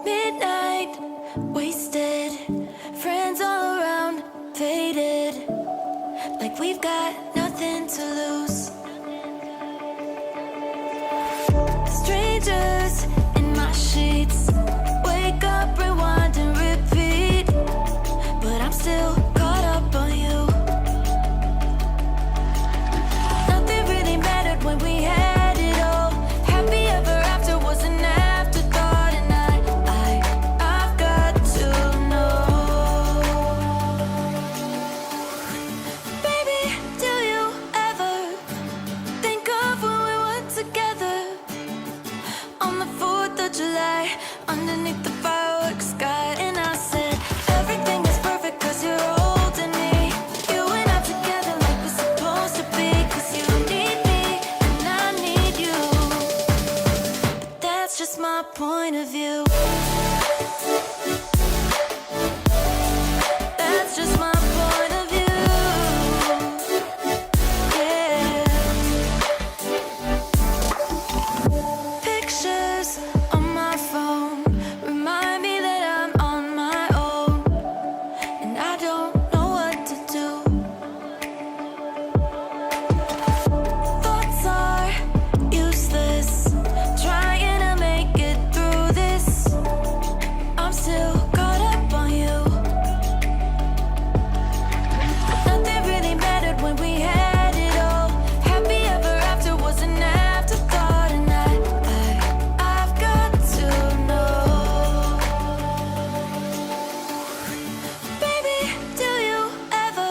Midnight, wasted, friends all around, faded, like we've got nothing to lose. Strangers in my sheets, wake up, rewind and repeat, but I'm still caught up on you. Nothing really mattered when we had it all. Happy ever after was an afterthought, and I've got to know. Baby, do you ever think of when we were together on the 4th of July, underneath the fireworks sky? And I said, everything is perfect cause you're holding me. You and I together like we're supposed to be, cause you need me and I need you. But that's just my point of view. That's just my point of view. Yeah. Pictures on my phone remind me that I'm on my own, and I don't know what to do. Thoughts are useless, trying to make it through this. I'm still caught up on you. Nothing really mattered when we had it all. Happy ever after was an afterthought, and I've got to know. Baby, do you ever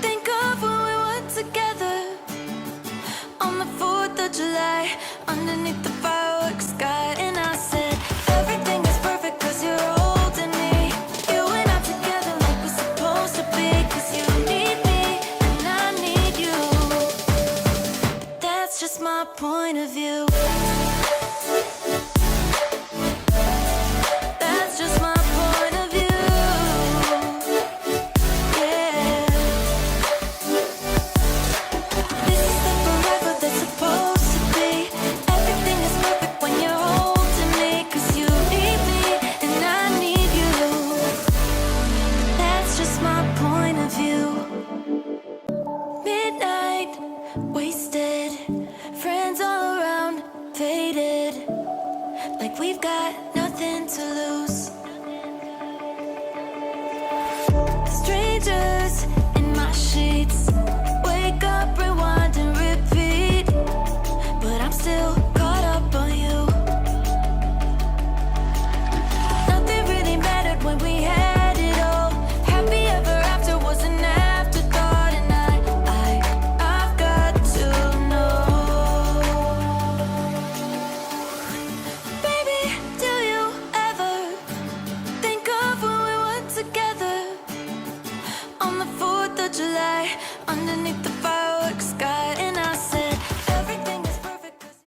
think of when we were together on the 4th of July, underneath the fireworks sky? And I said, everything is perfect cause you're holding me. You and I together like we're supposed to be, cause you need me and I need you. But that's just my point of view. That's just my point of view. Yeah. This is the forever that's supposed to be. Everything is perfect when you're holding me, cause you need me and I need you. But that's just my point of view. Midnight, wasted, friends all around, faded, like we've got nothing to lose. Strangers in my sheets, wake up, rewind and repeat, but I'm still caught up on you. Nothing really mattered when we had it all. Happy ever after was an afterthought, and I've got to know. Baby, do you ever think of when we were together on the 4th of July, underneath